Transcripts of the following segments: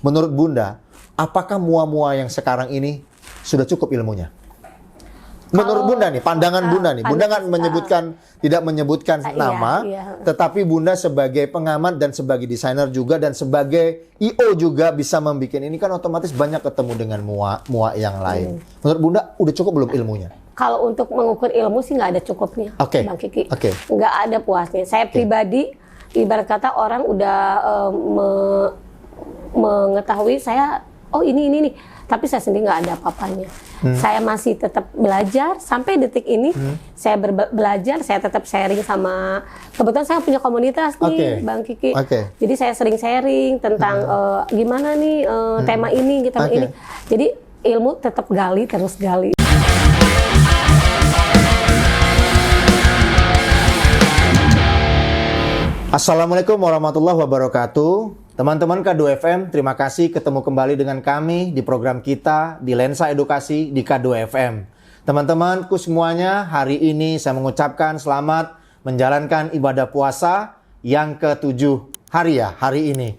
menurut Bunda, apakah mua-mua yang sekarang ini sudah cukup ilmunya? Menurut Bunda nih, pandangan Bunda nih. Bunda kan tidak menyebutkan nama, tetapi Bunda sebagai pengamat dan sebagai desainer juga dan sebagai IO juga bisa membuat ini kan otomatis banyak ketemu dengan mua yang lain. Menurut Bunda udah cukup belum ilmunya? Kalau untuk mengukur ilmu sih nggak ada cukupnya, Bang Kiki. Nggak ada puasnya. Saya pribadi, ibarat kata orang udah mengetahui saya, oh ini nih. Tapi saya sendiri nggak ada apa-apanya. Saya masih tetap belajar sampai detik ini. Saya belajar, saya tetap sharing sama. Kebetulan saya punya komunitas nih, Bang Kiki. Jadi saya sering sharing tentang gimana nih tema ini, tema ini. Jadi ilmu tetap gali, terus gali. Assalamualaikum warahmatullahi wabarakatuh. Teman-teman K2FM, terima kasih ketemu kembali dengan kami di program kita di Lensa Edukasi di K2FM. Teman-temanku semuanya, hari ini saya mengucapkan selamat menjalankan ibadah puasa yang ke-7 hari ini.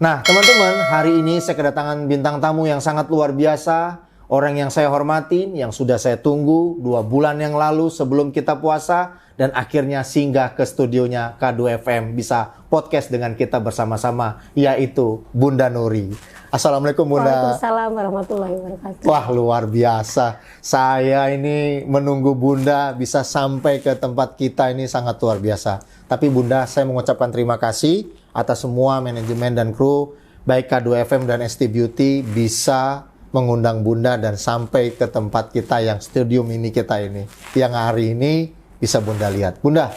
Nah, teman-teman, hari ini saya kedatangan bintang tamu yang sangat luar biasa, orang yang saya hormati, yang sudah saya tunggu 2 bulan yang lalu sebelum kita puasa, dan akhirnya singgah ke studionya K2FM, bisa podcast dengan kita bersama-sama, yaitu Bunda Nuri. Assalamualaikum Bunda. Waalaikumsalam warahmatullahi wabarakatuh. Wah, luar biasa. Saya ini menunggu Bunda bisa sampai ke tempat kita ini sangat luar biasa. Tapi Bunda, saya mengucapkan terima kasih atas semua manajemen dan kru, baik K2FM dan ST Beauty bisa mengundang Bunda dan sampai ke tempat kita yang studio mini kita ini. Yang hari ini bisa Bunda lihat. Bunda,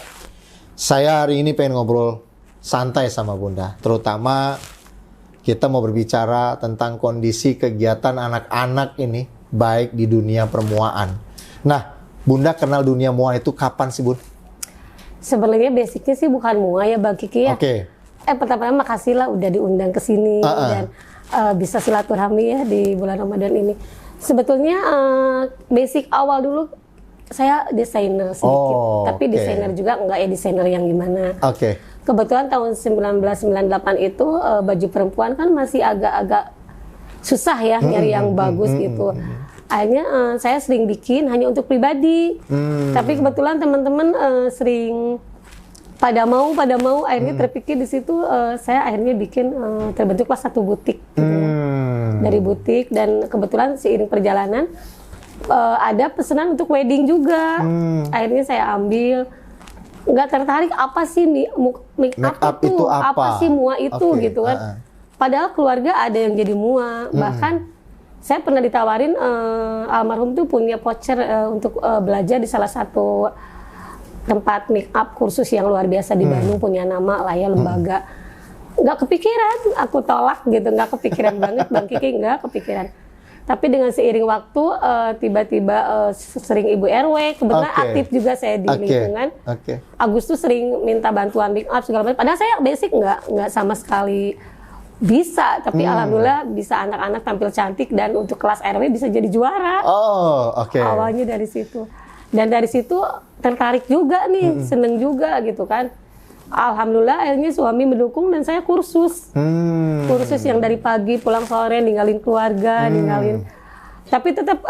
saya hari ini pengen ngobrol santai sama Bunda. Terutama kita mau berbicara tentang kondisi kegiatan anak-anak ini, baik di dunia permuaan. Nah, Bunda kenal dunia mua itu kapan sih, Bun? Sebenarnya basicnya sih bukan mua ya, Bang Kiki ya. Pertama-tama makasih lah udah diundang ke sini dan bisa silaturahmi ya di bulan Ramadan ini. Sebetulnya basic awal dulu saya desainer sedikit, tapi desainer juga enggak ya desainer yang gimana. Kebetulan tahun 1998 itu baju perempuan kan masih agak-agak susah ya nyari yang bagus gitu. Akhirnya saya sering bikin hanya untuk pribadi. Tapi kebetulan teman-teman sering pada mau akhirnya terpikir di situ saya akhirnya bikin terbentuklah satu butik gitu. Dari butik, dan kebetulan seiring perjalanan ada pesanan untuk wedding juga. Akhirnya saya ambil, nggak tertarik apa sih make up itu apa sih mua itu gitu kan. Padahal keluarga ada yang jadi mua. Bahkan saya pernah ditawarin almarhum tuh punya voucher untuk belajar di salah satu tempat make up kursus yang luar biasa di Bandung, punya nama lah ya, lembaga. Nggak kepikiran, aku tolak gitu, nggak kepikiran banget Bang Kiki, nggak kepikiran. Tapi dengan seiring waktu, tiba-tiba sering Ibu RW, kebetulan aktif juga saya di lingkungan. Agustus sering minta bantuan make up segala macam. Padahal saya basic nggak sama sekali bisa, tapi alhamdulillah bisa anak-anak tampil cantik dan untuk kelas RW bisa jadi juara. Awalnya dari situ. Dan dari situ tertarik juga nih, seneng juga gitu kan. Alhamdulillah akhirnya suami mendukung dan saya kursus. Kursus yang dari pagi pulang sore ninggalin keluarga, tapi tetap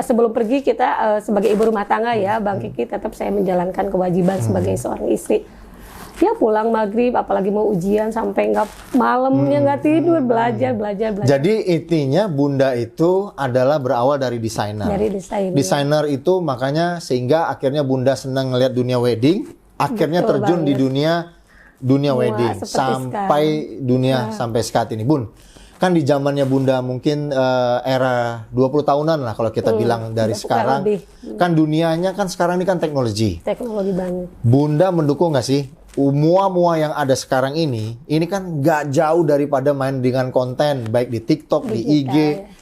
sebelum pergi kita sebagai ibu rumah tangga ya Bang Kiki, tetap saya menjalankan kewajiban sebagai seorang istri. Ya pulang maghrib, apalagi mau ujian sampai malamnya nggak tidur, belajar. Jadi intinya Bunda itu adalah berawal dari desainer. Desainer itu makanya sehingga akhirnya Bunda senang ngelihat dunia wedding. Akhirnya terjun di dunia wedding sampai sampai saat ini. Bun, kan di zamannya Bunda mungkin era 20 tahunan lah kalau kita bilang dari sekarang. Kan dunianya kan sekarang ini kan teknologi banget. Bunda mendukung nggak sih mua-mua yang ada sekarang ini kan nggak jauh daripada main dengan konten baik di TikTok, di IG,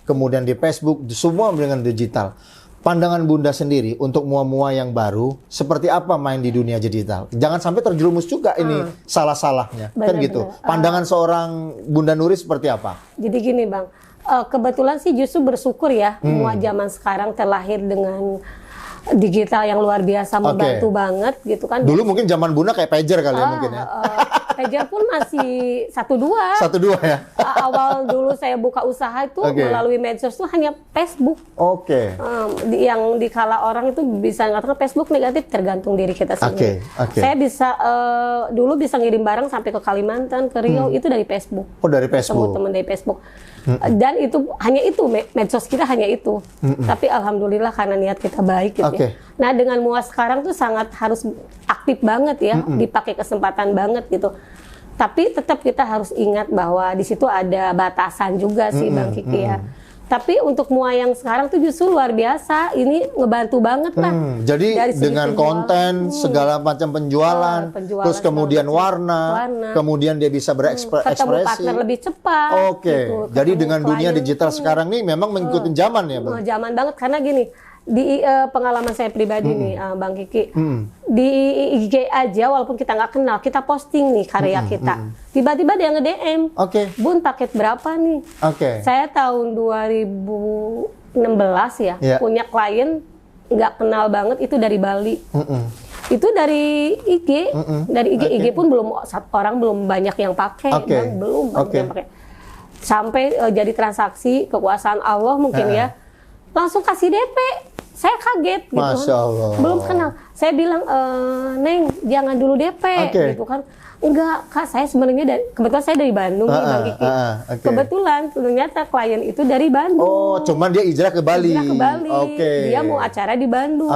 kemudian di Facebook, semua dengan digital. Pandangan Bunda sendiri untuk mua-mua yang baru, seperti apa main di dunia digital? Jangan sampai terjerumus juga ini salah-salahnya, kan gitu. Pandangan seorang Bunda Nuri seperti apa? Jadi gini Bang, kebetulan sih justru bersyukur ya, mua zaman sekarang terlahir dengan digital yang luar biasa, membantu banget gitu kan. Dulu mungkin zaman Bunda kayak pager kali ya mungkin ya. pager pun masih 1-2. 1-2 ya. Awal dulu saya buka usaha itu melalui medsos itu hanya Facebook. Yang dikala orang itu bisa mengatakan Facebook negatif, tergantung diri kita sendiri. Saya bisa dulu bisa ngirim barang sampai ke Kalimantan, ke Riau, itu dari Facebook. Dari Facebook. Teman-teman dari Facebook. Dan itu hanya itu, medsos kita hanya itu. Tapi alhamdulillah karena niat kita baik gitu ya. Nah dengan MUA sekarang tuh sangat harus aktif banget ya, dipakai kesempatan banget gitu. Tapi tetap kita harus ingat bahwa di situ ada batasan juga sih Bang Kiki ya. Tapi untuk MUA yang sekarang tuh justru luar biasa, ini ngebantu banget lah. Jadi dengan konten, segala macam penjualan terus kemudian warna, kemudian dia bisa berekspresi. Ketemu partner lebih cepat. Gitu. Jadi dengan dunia digital sekarang nih memang mengikuti zaman ya Bang? Zaman banget, karena gini, di pengalaman saya pribadi nih Bang Kiki, di IG aja walaupun kita nggak kenal, kita posting nih karya kita, tiba-tiba dia nge-DM, Bun paket berapa nih? Saya tahun 2016 ya, punya klien nggak kenal banget, itu dari Bali. Itu dari IG, IG pun orang belum banyak yang pakai, belum banyak yang pakai. Sampai jadi transaksi kekuasaan Allah mungkin ya, langsung kasih DP. Saya kaget gitu. Masya Allah. Belum kenal. Saya bilang, Neng, jangan dulu DP gitu kan. Enggak, Kak, saya sebenarnya kebetulan saya dari Bandung nih Bang Kiki. Kebetulan ternyata klien itu dari Bandung. Cuman dia hijrah ke Bali. Dia mau acara di Bandung.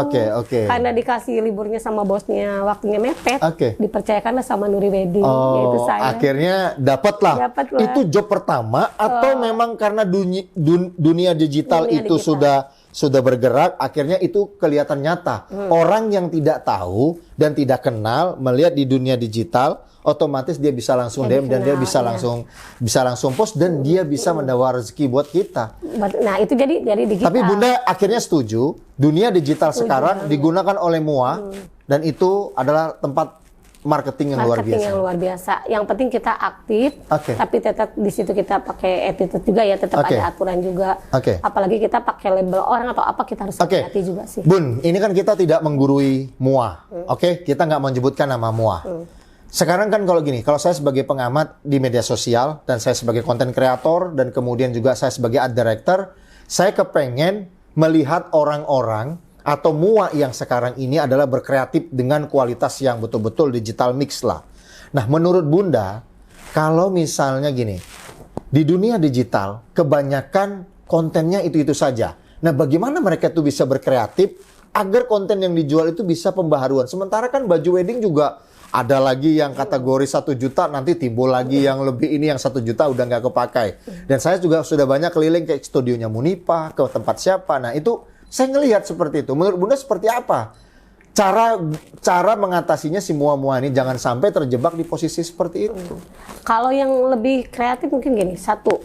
Karena dikasih liburnya sama bosnya, waktunya mepet. Dipercayakanlah sama Nuri Wedding, yaitu saya. Akhirnya dapatlah. Itu job pertama atau memang karena dunia digital itu sudah bergerak, akhirnya itu kelihatan nyata. Orang yang tidak tahu dan tidak kenal melihat di dunia digital, otomatis dia bisa langsung DM dan dia bisa langsung post dan dia bisa mendapat rezeki buat kita. Nah, itu jadi digital. Tapi Bunda akhirnya setuju, dunia digital sekarang digunakan oleh MUA dan itu adalah tempat marketing yang luar biasa. Yang penting kita aktif, tapi tetap di situ kita pakai attitude juga ya, tetap ada aturan juga. Apalagi kita pakai label orang atau apa, kita harus hati-hati juga sih. Bun, ini kan kita tidak menggurui MUA, kita nggak menyebutkan nama MUA. Sekarang kan kalau gini, kalau saya sebagai pengamat di media sosial dan saya sebagai content creator dan kemudian juga saya sebagai art director, saya kepengen melihat orang-orang atau MUA yang sekarang ini adalah berkreatif dengan kualitas yang betul-betul digital mix lah. Nah, menurut Bunda, kalau misalnya gini, di dunia digital, kebanyakan kontennya itu-itu saja. Nah, bagaimana mereka tuh bisa berkreatif agar konten yang dijual itu bisa pembaharuan? Sementara kan baju wedding juga ada lagi yang kategori 1 juta, nanti timbul lagi yang lebih ini yang 1 juta udah nggak kepakai. Dan saya juga sudah banyak keliling ke studionya Munipa, ke tempat siapa. Nah, itu saya ngelihat seperti itu. Menurut Bunda seperti apa cara mengatasinya si MUA-MUA ini jangan sampai terjebak di posisi seperti itu? Kalau yang lebih kreatif mungkin gini, satu,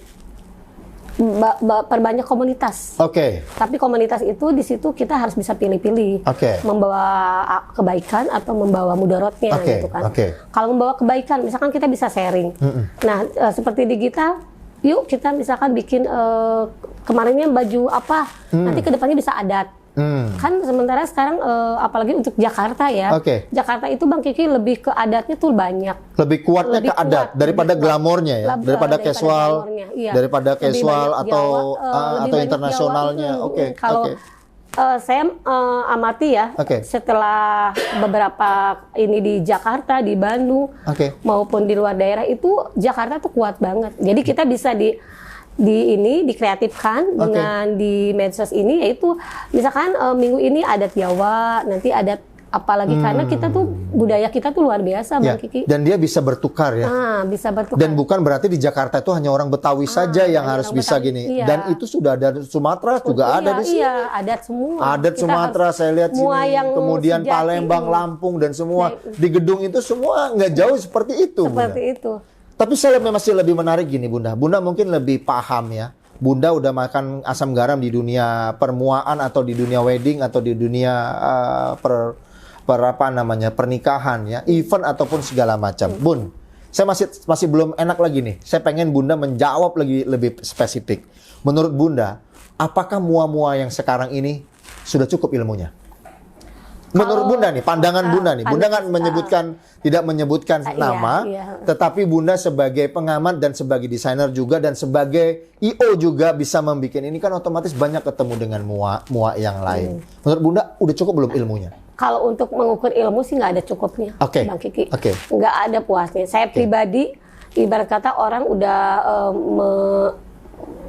perbanyak komunitas. Tapi komunitas itu di situ kita harus bisa pilih-pilih, membawa kebaikan atau membawa mudaratnya gitu kan. Kalau membawa kebaikan, misalkan kita bisa sharing. Nah, seperti digital, yuk kita misalkan bikin kemarinnya baju apa, nanti kedepannya bisa adat. Kan sementara sekarang apalagi untuk Jakarta ya, Jakarta itu Bang Kiki lebih ke adatnya tuh banyak. Lebih kuatnya ke adat daripada glamornya ya, daripada casual, daripada casual atau internasionalnya. Kalau saya amati ya, setelah beberapa ini di Jakarta, di Bandung, maupun di luar daerah itu Jakarta tuh kuat banget. Jadi kita bisa dikreatifkan dengan di medsos ini, yaitu misalkan minggu ini adat Jawa, nanti adat apalagi karena kita tuh budaya kita tuh luar biasa Bang Kiki. Dan dia bisa bertukar ya. Bisa bertukar. Dan bukan berarti di Jakarta itu hanya orang Betawi saja yang harus bisa gini. Dan itu sudah ada Sumatera juga ada di sini. Iya, adat semua. Adat Sumatera saya lihat sini. Kemudian Palembang, Lampung dan semua di gedung itu semua nggak jauh seperti itu. Seperti itu. Tapi saya masih lebih menarik gini Bunda. Bunda mungkin lebih paham ya. Bunda udah makan asam garam di dunia permuaan atau di dunia wedding atau di dunia pernikahan ya, event ataupun segala macam. Bun, saya masih belum enak lagi nih. Saya pengen Bunda menjawab lebih spesifik. Menurut Bunda, apakah MUA-MUA yang sekarang ini sudah cukup ilmunya? Menurut Bunda nih, pandangan Bunda nih. Bunda kan tidak menyebutkan nama, tetapi Bunda sebagai pengamat dan sebagai desainer juga dan sebagai IO juga bisa membuat ini kan otomatis banyak ketemu dengan mua yang lain. Menurut Bunda udah cukup belum ilmunya? Kalau untuk mengukur ilmu sih nggak ada cukupnya, Bang Kiki. Nggak ada puasnya. Saya pribadi, ibarat kata orang udah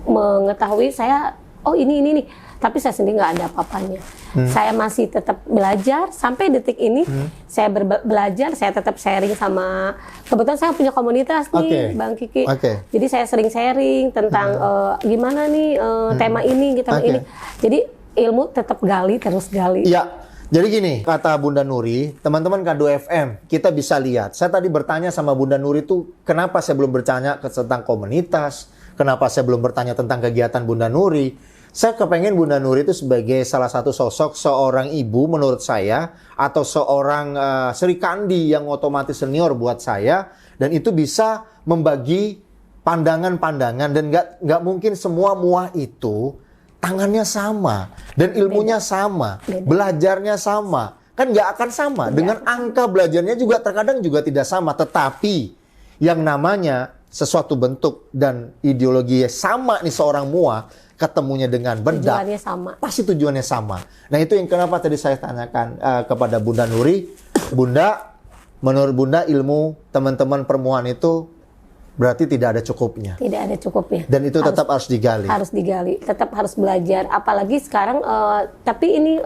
mengetahui saya, oh ini nih. Tapi saya sendiri nggak ada apa-apanya. Saya masih tetap belajar sampai detik ini. Saya belajar, saya tetap sharing sama. Kebetulan saya punya komunitas nih, Bang Kiki. Jadi saya sering sharing tentang gimana nih tema ini, ini. Jadi ilmu tetap gali, terus gali. Iya. Jadi gini, kata Bunda Nuri, teman-teman K2FM, kita bisa lihat. Saya tadi bertanya sama Bunda Nuri itu, kenapa saya belum bertanya tentang komunitas, kenapa saya belum bertanya tentang kegiatan Bunda Nuri. Saya kepengen Bunda Nuri itu sebagai salah satu sosok seorang ibu menurut saya, atau seorang Sri Kandi yang otomatis senior buat saya, dan itu bisa membagi pandangan-pandangan, dan nggak mungkin semua muah itu tangannya sama, dan ilmunya sama, belajarnya sama. Kan nggak akan sama, dengan angka belajarnya juga terkadang juga tidak sama, tetapi yang namanya sesuatu bentuk dan ideologi sama nih seorang muah, ketemunya dengan bedak, tujuannya sama. Pasti tujuannya sama. Nah itu yang kenapa tadi saya tanyakan kepada Bunda Nuri, Bunda, menurut Bunda ilmu teman-teman permuaan itu berarti tidak ada cukupnya. Tidak ada cukupnya. Dan itu tetap harus digali. Harus digali, tetap harus belajar. Apalagi sekarang, tapi ini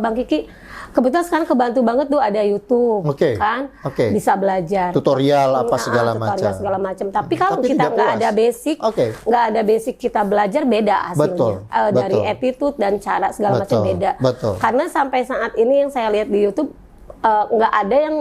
Bang Kiki, kebetulan sekarang kebantu banget tuh ada YouTube, kan? Bisa belajar. Tutorial apa segala macam. Tapi kalau kita nggak ada basic, nggak ada basic kita belajar, beda hasilnya. Dari attitude dan cara segala macam beda. Karena sampai saat ini yang saya lihat di YouTube, nggak ada yang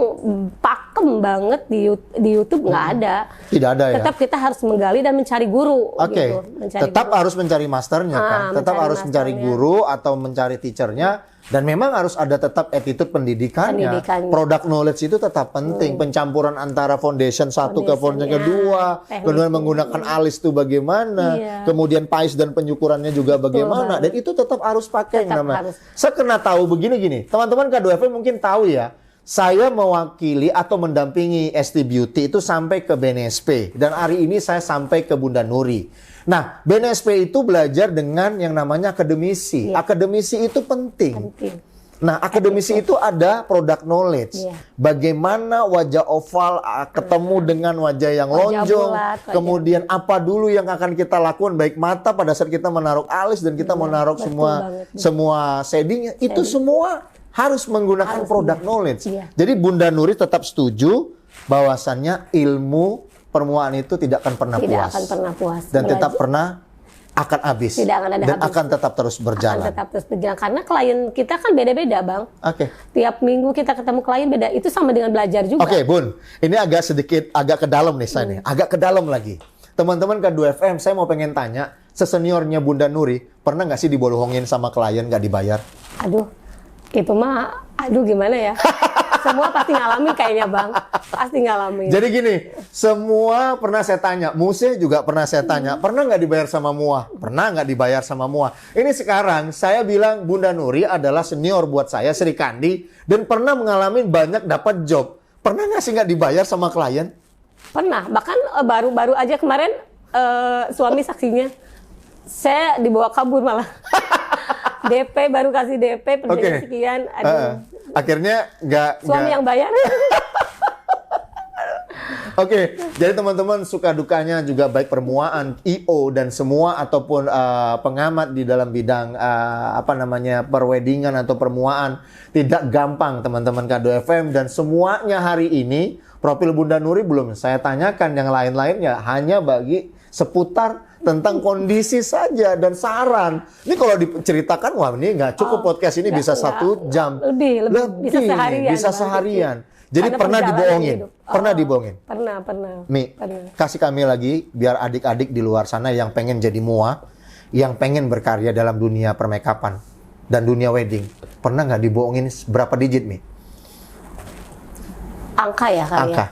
pakem banget di YouTube, nggak ada. Tidak ada ya. Tetap kita harus menggali dan mencari guru. Gitu. Tetap harus mencari masternya kan. Tetap harus mencari guru atau mencari teachernya. Dan memang harus ada tetap attitude pendidikannya. Product knowledge itu tetap penting. Pencampuran antara foundation satu ke foundation kedua. Kemudian menggunakan alis itu bagaimana. Kemudian pais dan penyukurannya juga bagaimana. Dan itu tetap harus pakai namanya. Saya kena tahu begini-gini. Teman-teman K2FM mungkin tahu ya. Saya mewakili atau mendampingi ST Beauty itu sampai ke BNSP. Dan hari ini saya sampai ke Bunda Nuri. Nah, BNSP itu belajar dengan yang namanya akademisi. Akademisi itu penting. Nah, akademisi itu ada product knowledge. Bagaimana wajah oval ketemu dengan wajah yang lonjong. Kemudian apa dulu yang akan kita lakukan, baik mata pada saat kita menaruh alis dan kita menaruh semua shading. Itu semua harus menggunakan product knowledge. Jadi Bunda Nuri tetap setuju bahwasannya ilmu permuaan itu tidak akan pernah puas. Dan tetap akan habis. Dan akan tetap terus berjalan. Karena klien kita kan beda-beda, Bang. Tiap minggu kita ketemu klien beda. Itu sama dengan belajar juga. Bun. Ini agak ke dalam nih saya nih. Agak ke dalam lagi. Teman-teman K2FM, saya mau pengen tanya, seseniornya Bunda Nuri, pernah nggak sih dibohongin sama klien nggak dibayar? Itu mah, gimana ya? Semua pasti ngalamin kayaknya, Bang. Pasti ngalamin. Jadi gini, semua pernah saya tanya. Muse juga pernah saya tanya. Pernah nggak dibayar sama muah? Pernah nggak dibayar sama muah? Ini sekarang saya bilang Bunda Nuri adalah senior buat saya, Sri Kandi. Dan pernah mengalami banyak dapat job. Pernah nggak sih nggak dibayar sama klien? Pernah. Bahkan baru-baru aja kemarin suami saksinya. Saya dibawa kabur malah. DP baru kasih DP perjanjian sekian. Akhirnya suami yang bayar. Jadi teman-teman suka dukanya juga baik permuaan, IO dan semua ataupun pengamat di dalam bidang perweddingan atau permuaan tidak gampang teman-teman K2FM, dan semuanya hari ini profil Bunda Nuri belum saya tanyakan yang lain-lainnya, hanya bagi seputar tentang kondisi saja dan saran. Ini kalau diceritakan, wah ini nggak cukup podcast ini bisa 1 jam. Lebih bisa seharian. Jadi pernah dibohongin? Pernah dibohongin? Pernah. Mi, kasih kami lagi biar adik-adik di luar sana yang pengen jadi muah, yang pengen berkarya dalam dunia permakeupan dan dunia wedding. Pernah nggak dibohongin berapa digit, Mi? Angka ya kali ya?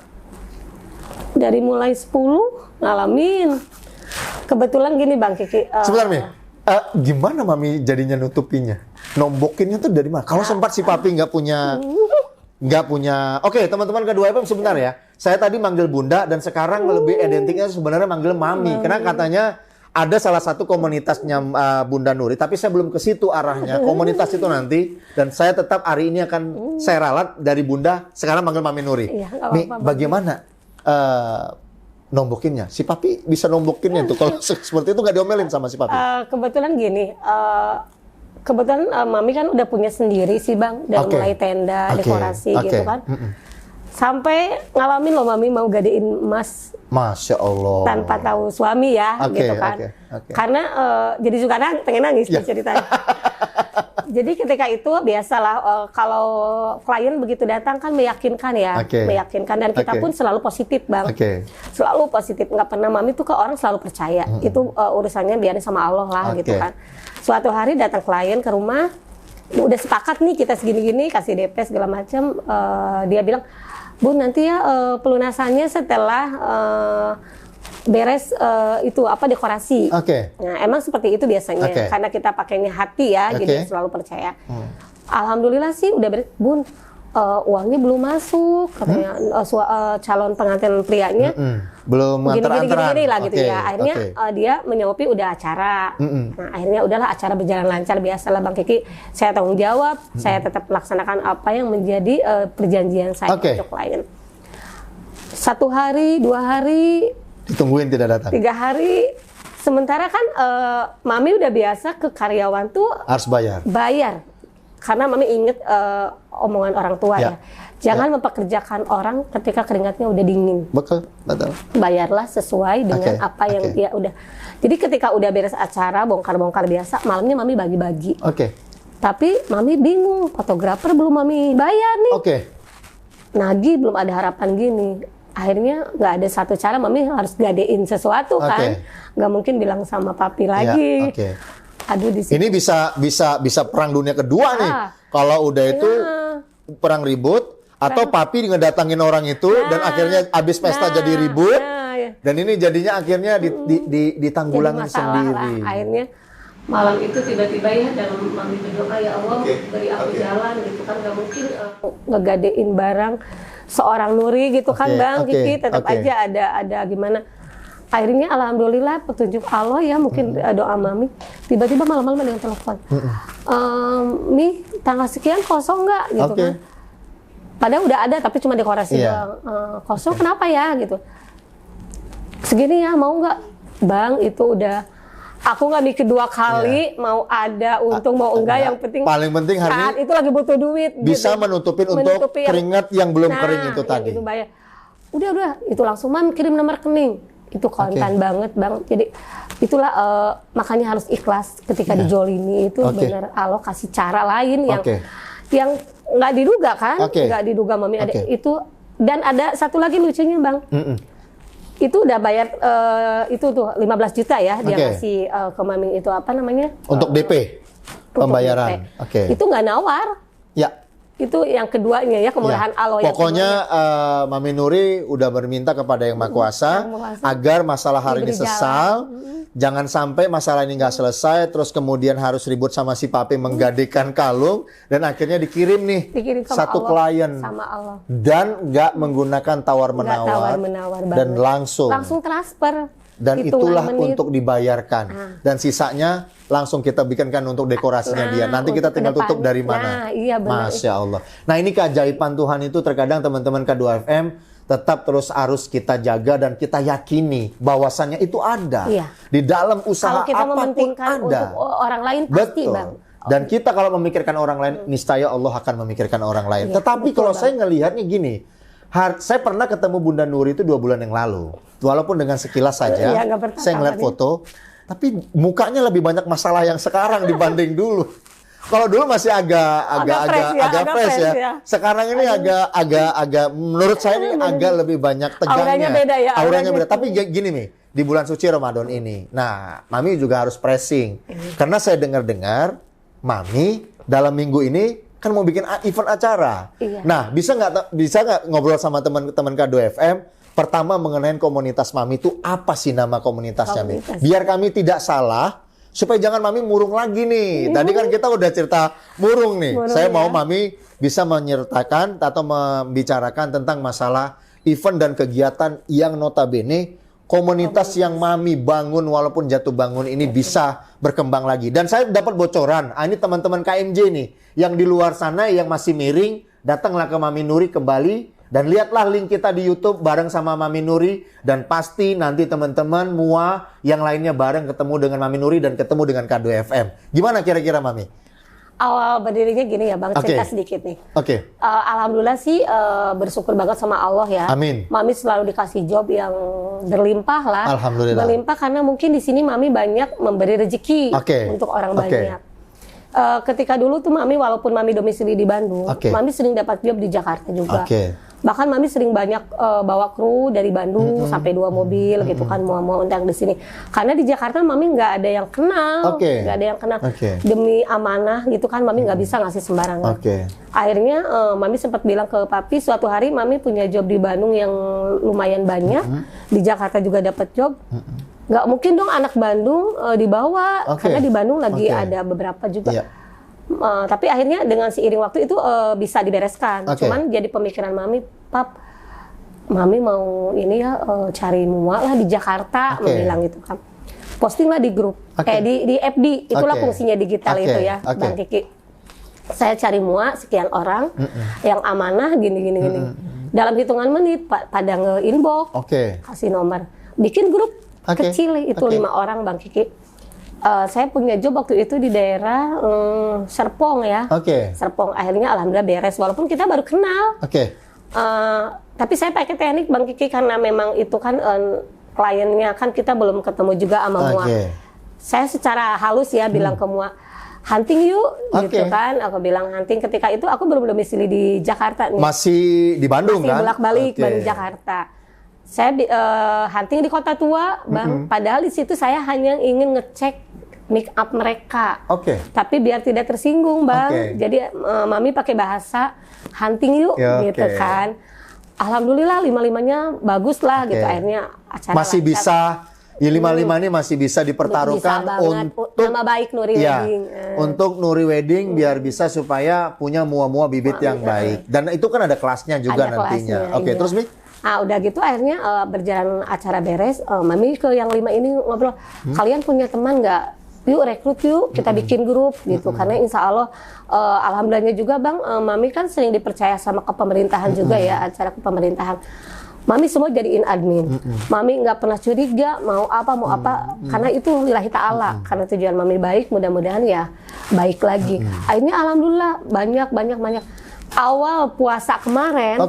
Dari mulai 10 ngalamin. Kebetulan gini Bang Kiki. Sebentar Mi, gimana Mami jadinya nutupinya? nombokinnya tuh dari mana? Kalau sempat si Papi nggak punya. Oke, teman-teman K2FM sebentar ya. Saya tadi manggil Bunda dan sekarang lebih identiknya sebenarnya manggil Mami. Karena katanya ada salah satu komunitasnya Bunda Nuri, tapi saya belum ke situ arahnya. Komunitas itu nanti, dan saya tetap hari ini akan saya ralat dari Bunda, sekarang manggil Mami Nuri. Bagaimana nombokinnya? Si Papi bisa nombokinnya tuh kalau seperti itu nggak diomelin sama si Papi? Kebetulan gini, kebetulan Mami kan udah punya sendiri sih Bang, dari mulai tenda, dekorasi gitu kan. Sampai ngalamin loh Mami mau gadein emas. Masya Allah. Tanpa tahu suami ya, gitu kan. Karena jadi suka pengen nangis ceritanya. Jadi ketika itu biasalah kalau klien begitu datang kan meyakinkan ya, meyakinkan, dan kita pun selalu positif Bang. Selalu positif, nggak pernah Mami tuh ke orang selalu percaya. Itu urusannya biarin sama Allah lah gitu kan. Suatu hari datang klien ke rumah, udah sepakat nih kita segini-gini, kasih DP segala macam. Dia bilang, Bu nanti ya pelunasannya setelah beres itu dekorasi. Nah emang seperti itu biasanya, karena kita pakainya hati ya, jadi selalu percaya. Alhamdulillah sih udah beres, Bun. Uangnya belum masuk, katanya calon pengantin prianya belum gini lah gitu ya. Akhirnya dia menyopi udah acara. Nah akhirnya udahlah acara berjalan lancar, biasalah Bang Kiki. Saya tanggung jawab, saya tetap melaksanakan apa yang menjadi perjanjian saya untuk klien. 1 hari, 2 hari, ditungguin tidak datang. 3 hari. Sementara kan Mami udah biasa ke karyawan tuh harus bayar. Karena Mami inget omongan orang tua ya. Jangan mempekerjakan orang ketika keringatnya udah dingin. Betul. Bayarlah sesuai dengan apa yang dia udah. Jadi ketika udah beres acara, bongkar-bongkar biasa, malamnya Mami bagi-bagi. Tapi Mami bingung, fotografer belum Mami bayar nih. Nagih belum ada harapan gini. Akhirnya nggak ada satu cara, Mami harus gadein sesuatu kan. Nggak mungkin bilang sama Papi lagi. Aduh, ini bisa perang dunia kedua nih. Kalau udah itu perang ribut, atau Papi ngedatangin orang itu dan akhirnya habis pesta jadi ribut. Dan ini jadinya akhirnya ditanggulangin sendiri. Akhirnya malam itu tiba-tiba ya dalam Mami berdoa, ya Allah beri aku jalan gitu kan. Nggak mungkin ngegadein barang seorang Nuri gitu kan Bang Kiki, tetap aja ada gimana. Akhirnya alhamdulillah petunjuk Allah ya, mungkin doa Mami. Tiba-tiba malam-malam ada yang telepon. Mi, tanggal sekian kosong nggak gitu kan. Padahal udah ada tapi cuma dekorasi doang. Kosong kenapa ya gitu. Segini ya mau nggak? Bang itu udah, aku nggak mikir 2 kali mau ada untung mau enggak, yang penting paling penting hari saat itu lagi butuh duit. Bisa gitu. Menutupi untuk keringat yang belum kering itu tadi. Gitu, bayar. Udah itu langsung Mami kirim nomor rekening. Itu kontan banget Bang. Jadi itulah makanya harus ikhlas ketika dijolimi itu. Bener Allah kasih cara lain yang nggak diduga kan, nggak diduga Mami ada itu. Dan ada satu lagi lucunya Bang. Itu udah bayar itu tuh 15 juta ya dia kasih ke Mami itu apa namanya? Untuk DP pembayaran. Itu nggak nawar. Itu yang keduanya ya, kemurahan Allah. Pokoknya Mami Nuri udah berminta kepada Yang Maha Kuasa agar masalah hari ini sesal. Jangan sampai masalah ini nggak selesai, terus kemudian harus ribut sama si Papi menggadekan kalung dan akhirnya dikirim nih satu klien sama Allah. Dan nggak menggunakan tawar menawar dan langsung transfer. Dan itulah untuk dibayarkan. Dan sisanya langsung kita bikinkan untuk dekorasinya dia. Nanti kita tinggal tutup dari mana. Masya Allah. Nah ini keajaiban Tuhan itu, terkadang teman-teman K2FM tetap terus harus kita jaga dan kita yakini bahwasannya itu ada. Di dalam usaha kalau kita apapun mementingkan ada. Untuk orang lain pasti Bang. Dan kita kalau memikirkan orang lain, niscaya Allah akan memikirkan orang lain. Tetapi kalau saya ngelihatnya gini, saya pernah ketemu Bunda Nuri itu 2 bulan yang lalu. Walaupun dengan sekilas saja, saya ngeliat foto, tapi mukanya lebih banyak masalah yang sekarang dibanding dulu. Kalau dulu masih agak fresh ya. Sekarang ini agak menurut saya ini agak lebih banyak tegangnya. Auranya beda ya. Auranya beda. Tapi gini nih, di bulan suci Ramadan ini. Nah, Mami juga harus pressing. Karena saya dengar-dengar Mami dalam minggu ini kan mau bikin event acara. Nah, bisa nggak ngobrol sama teman-teman K2FM? Pertama mengenai komunitas Mami itu apa sih nama komunitasnya? Biar kami tidak salah. supaya jangan Mami murung lagi nih. Tadi kan kita udah cerita murung nih. Saya mau Mami bisa menyertakan atau membicarakan tentang masalah event dan kegiatan yang notabene komunitas yang Mami bangun walaupun jatuh bangun ini bisa berkembang lagi. Dan saya dapat bocoran, ini teman-teman KMJ nih, yang di luar sana yang masih miring, datanglah ke Mami Nuri kembali. Dan lihatlah link kita di YouTube bareng sama Mami Nuri. Dan pasti nanti teman-teman MUA yang lainnya bareng ketemu dengan Mami Nuri dan ketemu dengan K2FM. Gimana kira-kira Mami? Awal berdirinya gini ya Bang, cerita sedikit nih. Alhamdulillah sih bersyukur banget sama Allah ya. Amin. Mami selalu dikasih job yang berlimpah lah. Alhamdulillah. Berlimpah karena mungkin di sini Mami banyak memberi rezeki untuk orang banyak. Ketika dulu tuh Mami walaupun Mami domisili di Bandung, Mami sering dapat job di Jakarta juga. Bahkan Mami sering banyak bawa kru dari Bandung sampai 2 mobil gitu kan, mau undang di sini. Karena di Jakarta Mami nggak ada yang kenal, nggak ada yang kenal. Demi amanah gitu kan, Mami nggak bisa ngasih sembarangan. Akhirnya Mami sempat bilang ke Papi, suatu hari Mami punya job di Bandung yang lumayan banyak, di Jakarta juga dapat job. Nggak mungkin dong anak Bandung dibawa, karena di Bandung lagi ada beberapa juga. Tapi akhirnya dengan seiring waktu itu bisa dibereskan. Cuman jadi pemikiran Mami, Pap, Mami mau ini ya cari MUA lah di Jakarta, Mami bilang gitu kan. Posting lah di grup, di FB, itulah fungsinya digital itu ya, Bang Kiki. Saya cari MUA sekian orang yang amanah gini. Dalam hitungan menit pada nge-inbox, kasih nomor, bikin grup kecil itu 5 orang Bang Kiki. Saya punya job waktu itu di daerah Serpong ya. Serpong, akhirnya alhamdulillah beres walaupun kita baru kenal. Tapi saya pakai teknik Bang Kiki karena memang itu kan kliennya kan kita belum ketemu juga sama MUA. Saya secara halus ya bilang ke MUA, hunting yuk gitu kan. Aku bilang hunting, ketika itu aku belum domisili di Jakarta nih. Masih di Bandung kan? Masih bolak-balik Bandung Jakarta. Saya hunting di Kota Tua, Bang. Padahal di situ saya hanya ingin ngecek make up mereka. Tapi biar tidak tersinggung, Bang. Jadi Mami pakai bahasa hunting yuk gitu kan. Alhamdulillah 5-5-nya bagus lah gitu. Akhirnya acara masih lancar. Bisa ya 5-5 ini masih bisa dipertaruhkan untuk nama baik Nuri Wedding. Untuk Nuri Wedding biar bisa supaya punya MUA bibit yang baik. Dan itu kan ada kelasnya juga nantinya. Terus Mi? Udah gitu akhirnya berjalan acara beres, Mami ke yang 5 ini ngobrol, kalian punya teman nggak? Yuk rekrut yuk, kita bikin grup gitu. Karena insya Allah, alhamdulillahnya juga Bang, Mami kan sering dipercaya sama kepemerintahan juga ya, acara kepemerintahan. Mami semua jadiin admin. Mami nggak pernah curiga mau apa, karena itu lillahi ta'ala. Karena tujuan Mami baik, mudah-mudahan ya baik lagi. Akhirnya alhamdulillah banyak. Awal puasa kemarin,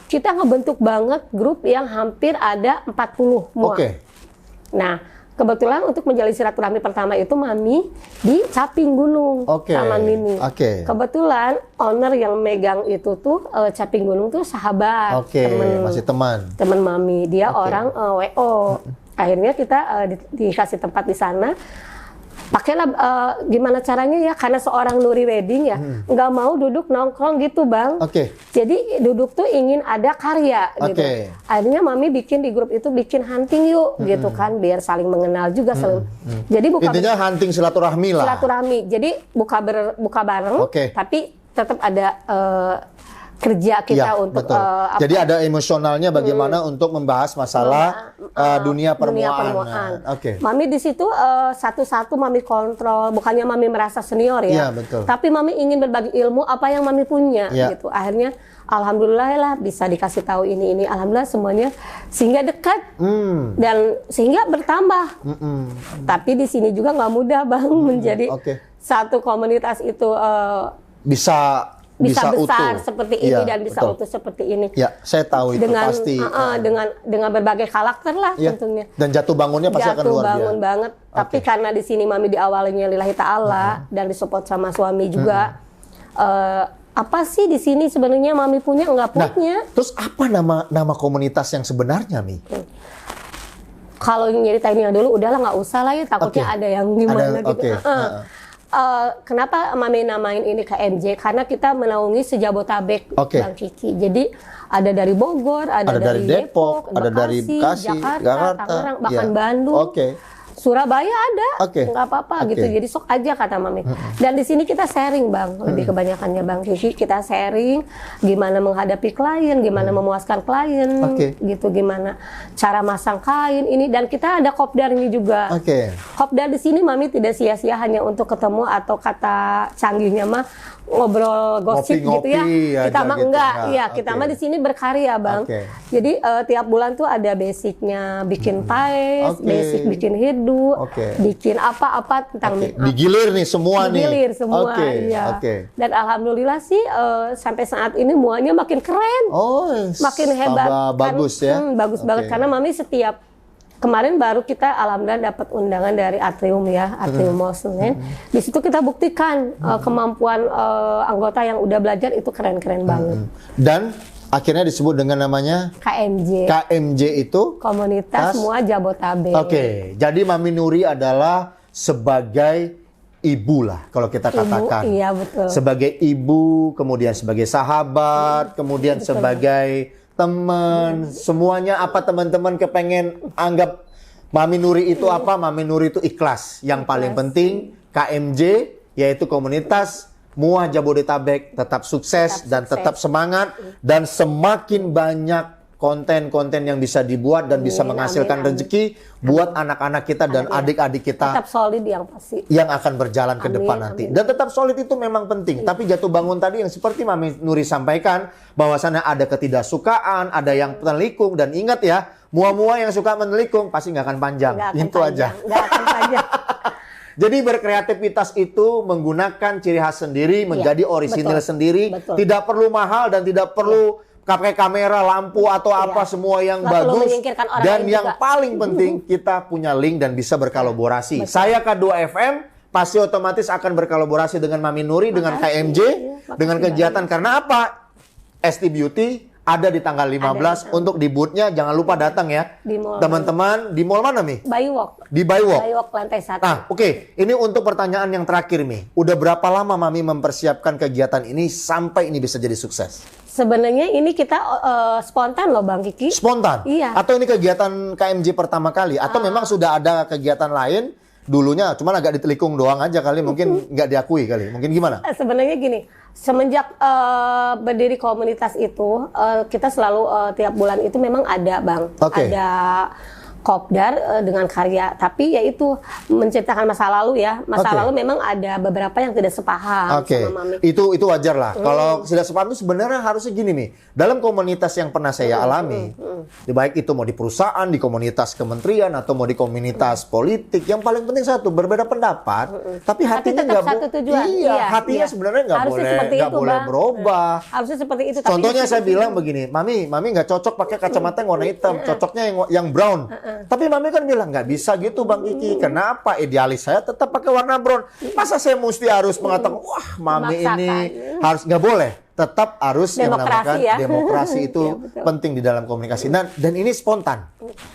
kita ngebentuk banget grup yang hampir ada 40 MUA. Nah, kebetulan untuk menjalin silaturahmi pertama itu Mami di Caping Gunung, Taman Mini. Kebetulan owner yang megang itu tuh Caping Gunung tuh sahabat, teman Mami. Dia orang WO. Akhirnya kita dikasih tempat di sana. Pakailah gimana caranya ya, karena seorang Nuri Wedding ya nggak mau duduk nongkrong gitu Bang. Jadi duduk tuh ingin ada karya gitu. Akhirnya Mami bikin di grup itu bikin hunting yuk gitu kan, biar saling mengenal juga. Jadi intinya hunting silaturahmi lah. Silaturahmi. Jadi buka bareng, tapi tetap ada kerja kita untuk jadi ada emosionalnya bagaimana untuk membahas masalah dunia permuaan. Mami di situ satu-satu Mami kontrol, bukannya Mami merasa senior ya, tapi Mami ingin berbagi ilmu apa yang Mami punya gitu. Akhirnya alhamdulillah lah bisa dikasih tahu ini alhamdulillah semuanya sehingga dekat dan sehingga bertambah. Tapi di sini juga nggak mudah Bang menjadi satu komunitas itu bisa besar utuh seperti ini dan bisa utuh seperti ini. Saya tahu itu pasti. Dengan berbagai karakter lah tentunya. Dan jatuh bangunnya pasti akan luar biasa. Jatuh bangun banget. Tapi karena di sini Mami di awalnya lillahi ta'ala dan disupport sama suami juga. Apa sih di sini sebenarnya Mami punya nggak punya? Terus apa nama komunitas yang sebenarnya Mi? Kalau nyeritain yang dulu udahlah nggak usah lah ya, takutnya ada yang gimana gitu. Kenapa Mami namain ini KMJ? Karena kita menaungi sejabotabek Bang Kiki. Jadi ada dari Bogor, ada dari Depok, ada dari Bekasi, Jakarta, Tangerang, bahkan Bandung, Surabaya ada, nggak apa-apa gitu. Jadi sok aja kata Mami. Dan di sini kita sharing Bang, lebih kebanyakannya Bang Kiki, kita sharing gimana menghadapi klien, gimana memuaskan klien, gitu, gimana cara masang kain ini, dan kita ada kopdar ini juga. Kopdar di sini Mami tidak sia-sia hanya untuk ketemu atau kata canggihnya mah ngobrol gosip gitu ya. Kita mah gitu, enggak, iya kita mah di sini berkarya Bang. Jadi tiap bulan tuh ada basicnya bikin paes, basic bikin hidup, bikin apa-apa tentang digilir nih semua digilir semua, iya. Dan alhamdulillah sih sampai saat ini muanya makin keren, makin hebat, bagus ya, bagus banget karena Mami setiap kemarin baru kita alhamdulillah dapat undangan dari Atrium ya, Atrium Mall Senen. Di situ kita buktikan kemampuan anggota yang udah belajar itu keren-keren banget. Dan akhirnya disebut dengan namanya KMJ. KMJ itu Komunitas Mua Jabotabek. Jadi Mami Nuri adalah sebagai ibu lah kalau kita katakan. Iya betul. Sebagai ibu, kemudian sebagai sahabat, kemudian betul, sebagai teman, semuanya apa teman-teman kepengen anggap Mami Nuri itu apa? Mami Nuri itu ikhlas. Yang paling penting KMJ yaitu komunitas Mua Jabodetabek tetap sukses dan tetap semangat dan semakin banyak konten-konten yang bisa dibuat dan bisa menghasilkan rezeki buat anak-anak kita dan adik-adik kita. Tetap solid yang pasti. Yang akan berjalan ke depan nanti. Dan tetap solid itu memang penting. Tapi jatuh bangun tadi yang seperti Mami Nuri sampaikan, bahwasannya ada ketidaksukaan, ada yang menelikung, dan ingat ya, mua-mua yang suka menelikung pasti nggak akan panjang. Itu aja. Nggak akan panjang. Jadi berkreativitas itu menggunakan ciri khas sendiri, menjadi orisinil sendiri, tidak perlu mahal dan tidak perlu pakai kamera, lampu atau apa semua yang bagus. Dan yang paling penting kita punya link dan bisa berkolaborasi. Saya K2FM pasti otomatis akan berkolaborasi dengan Mami Nuri, dengan KMJ, dengan kegiatan. Karena apa? ST Beauty ada di tanggal 15 untuk di booth-nya, jangan lupa datang ya. Teman-teman, di mall mana Mi? Bywalk. Di Bywalk. Bywalk lantai 1. Nah, ini untuk pertanyaan yang terakhir Mi. Udah berapa lama Mami mempersiapkan kegiatan ini sampai ini bisa jadi sukses? Sebenarnya ini kita spontan loh Bang Kiki. Spontan? Iya. Atau ini kegiatan KMJ pertama kali? Atau memang sudah ada kegiatan lain dulunya, cuman agak ditelikung doang aja kali, mungkin nggak diakui kali, mungkin gimana? Sebenarnya gini, semenjak berdiri komunitas itu, kita selalu tiap bulan itu memang ada Bang, ada kopdar dengan karya, tapi yaitu menceritakan masa lalu ya. Masa lalu memang ada beberapa yang tidak sepaham sama Mami. Itu wajar lah. Kalau tidak sepaham itu sebenarnya harusnya gini nih. Dalam komunitas yang pernah saya alami, baik itu mau di perusahaan, di komunitas kementerian, atau mau di komunitas politik, yang paling penting satu, berbeda pendapat, tapi hatinya nggak boleh. Iya, hatinya sebenarnya nggak boleh berubah. Harusnya seperti itu. Contohnya saya bilang begini, Mami nggak cocok pakai kacamata yang warna hitam, cocoknya yang brown. Tapi Mami kan bilang nggak bisa gitu Bang Kiki. Kenapa? Idealis saya tetap pakai warna brown. Masa saya mesti harus mengatakan wah Mami ini harus, nggak boleh. Tetap harus yang dinamakan demokrasi itu penting di dalam komunikasi. Dan ini spontan.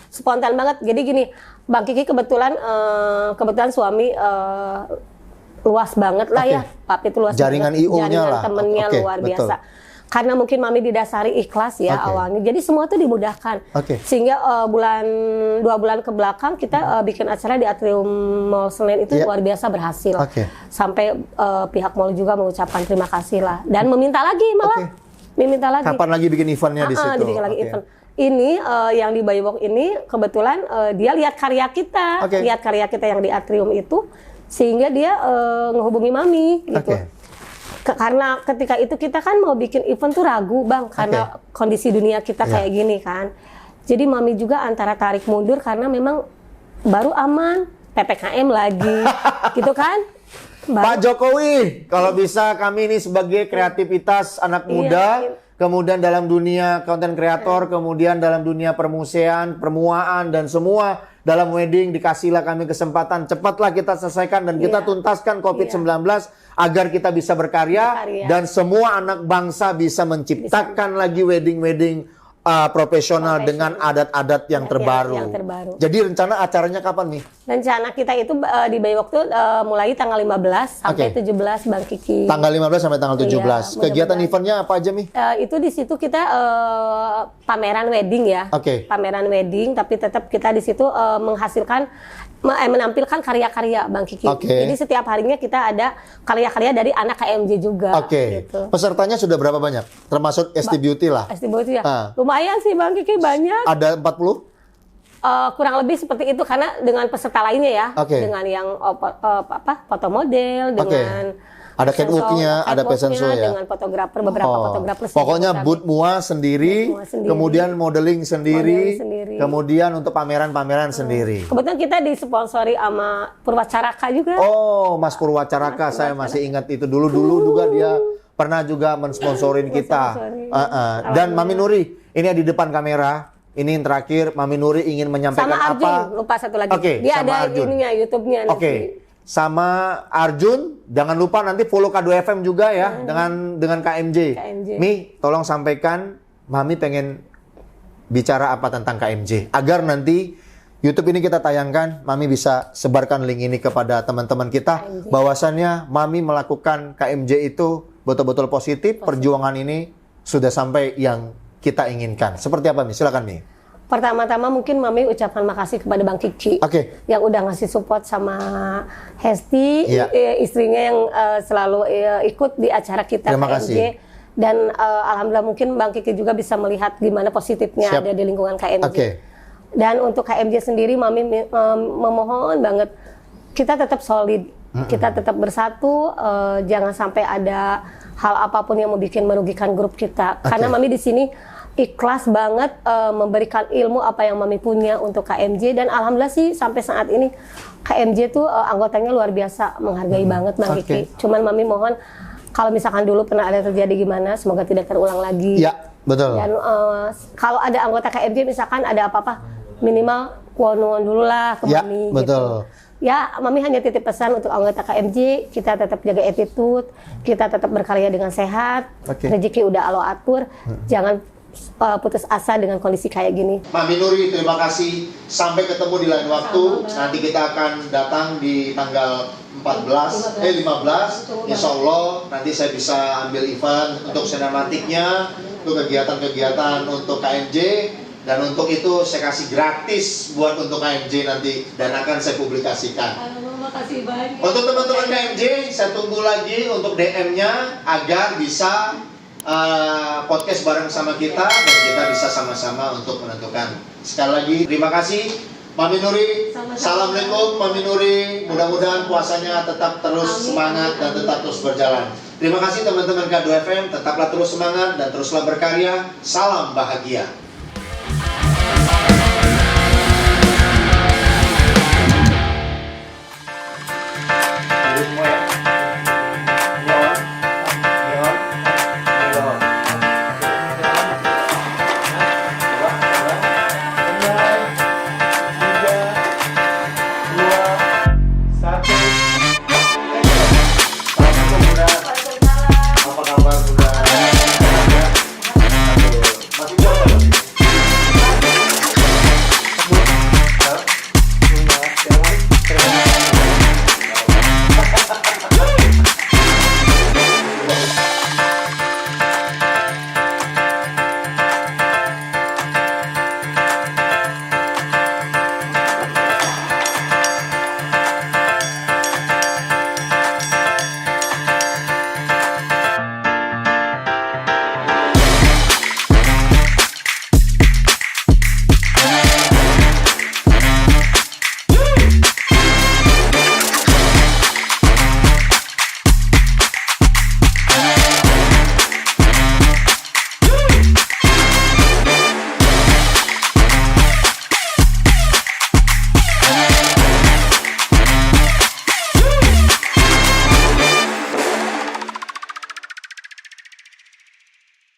Spontan banget. Jadi gini, Bang Kiki kebetulan suami luas banget lah ya. Papi itu luas jaringan banget. IO-nya lah. Temennya luar biasa. Karena mungkin Mami didasari ikhlas ya awalnya, jadi semua tuh dimudahkan. Sehingga 2 bulan ke belakang kita bikin acara di Atrium Mall Senen itu luar biasa berhasil. Sampai pihak mall juga mengucapkan terima kasih lah dan meminta lagi malah. Meminta lagi. Kapan lagi bikin eventnya di situ? Dibikin lagi event. Ini yang di Bywalk ini kebetulan dia lihat karya kita, lihat karya kita yang di Atrium itu, sehingga dia ngehubungi Mami gitu. Karena ketika itu kita kan mau bikin event tuh ragu Bang, karena kondisi dunia kita kayak gini kan. Jadi Mami juga antara tarik mundur karena memang baru aman, PPKM lagi, gitu kan. Pak Jokowi, kalau bisa kami ini sebagai kreativitas anak muda, kemudian dalam dunia konten kreator, kemudian dalam dunia permusean, permuaan, dan semua dalam wedding, dikasihlah kami kesempatan. Cepatlah kita selesaikan dan kita tuntaskan COVID-19 agar kita bisa berkarya dan semua anak bangsa bisa menciptakan lagi wedding-wedding profesional dengan adat-adat yang terbaru. Jadi rencana acaranya kapan nih? Rencana kita itu di Bywalk tuh mulai tanggal 15 sampai 17 Bang Kiki. Tanggal 15 sampai tanggal 17. Kegiatan eventnya apa aja Mi? Itu di situ kita pameran wedding ya. Pameran wedding, tapi tetap kita di situ menghasilkan menampilkan karya-karya Bang Kiki. Jadi setiap harinya kita ada karya-karya dari anak KMJ juga. Gitu. Pesertanya sudah berapa banyak? Termasuk ST Beauty lah. ST Beauty ya. Lumayan sih Bang Kiki, banyak. Ada 40? Kurang lebih seperti itu karena dengan peserta lainnya ya. Dengan yang foto model, dengan ada catwalk-nya, ada fashion show ya. Dengan fotografer, beberapa fotografer. Pokoknya booth MUA sendiri, kemudian modeling sendiri, kemudian untuk pameran-pameran sendiri. Kebetulan kita disponsori sama Purwacaraka juga. Oh, Mas Purwacaraka, saya masih ingat itu dulu juga dia pernah juga mensponsorin kita. Dan Mami Nuri, ini di depan kamera. Ini yang terakhir, Mami Nuri ingin menyampaikan sama Arjun, apa? Lupa satu lagi. Dia ada ininya, YouTube-nya. Sama Arjun, jangan lupa nanti follow K2FM juga ya dengan KMJ. Mi, tolong sampaikan Mami pengen bicara apa tentang KMJ agar nanti YouTube ini kita tayangkan, Mami bisa sebarkan link ini kepada teman-teman kita bahwasannya Mami melakukan KMJ itu betul-betul positif, perjuangan ini sudah sampai yang kita inginkan. Seperti apa Mi? Silakan Mi. Pertama-tama mungkin Mami ucapkan makasih kepada Bang Kiki yang udah ngasih support sama Hesti, istrinya yang selalu ikut di acara kita KMJ. Dan alhamdulillah mungkin Bang Kiki juga bisa melihat gimana positifnya ada di lingkungan KMJ. Dan untuk KMJ sendiri Mami memohon banget kita tetap solid, kita tetap bersatu, jangan sampai ada hal apapun yang merugikan grup kita. Karena Mami di sini ikhlas banget memberikan ilmu apa yang Mami punya untuk KMJ, dan alhamdulillah sih sampai saat ini KMJ tuh anggotanya luar biasa, menghargai banget Bang Kiki. Cuman Mami mohon kalau misalkan dulu pernah ada terjadi gimana, semoga tidak terulang lagi. Ya, betul. Dan kalau ada anggota KMJ misalkan ada apa-apa, minimal kuonuan dulu lah ke Mami. Betul. Gitu. Ya, Mami hanya titip pesan untuk anggota KMJ, kita tetap jaga attitude, kita tetap berkarya dengan sehat, rezeki udah Allah atur, jangan putus asa dengan kondisi kayak gini. Mami Nuri, terima kasih. Sampai ketemu di lain waktu. Nanti kita akan datang di tanggal 15. Insya Allah nanti saya bisa ambil event untuk sinematiknya, untuk kegiatan-kegiatan untuk KMJ. Dan untuk itu saya kasih gratis buat untuk KMJ nanti, dan akan saya publikasikan. Makasih banyak. Untuk teman-teman KMJ, saya tunggu lagi untuk DM-nya agar bisa podcast bareng sama kita dan kita bisa sama-sama untuk menentukan. Sekali lagi terima kasih Mami Nuri. Assalamualaikum Mami Nuri. Mudah-mudahan puasanya tetap terus semangat dan tetap terus berjalan. Terima kasih teman-teman K2FM, tetaplah terus semangat dan teruslah berkarya. Salam bahagia.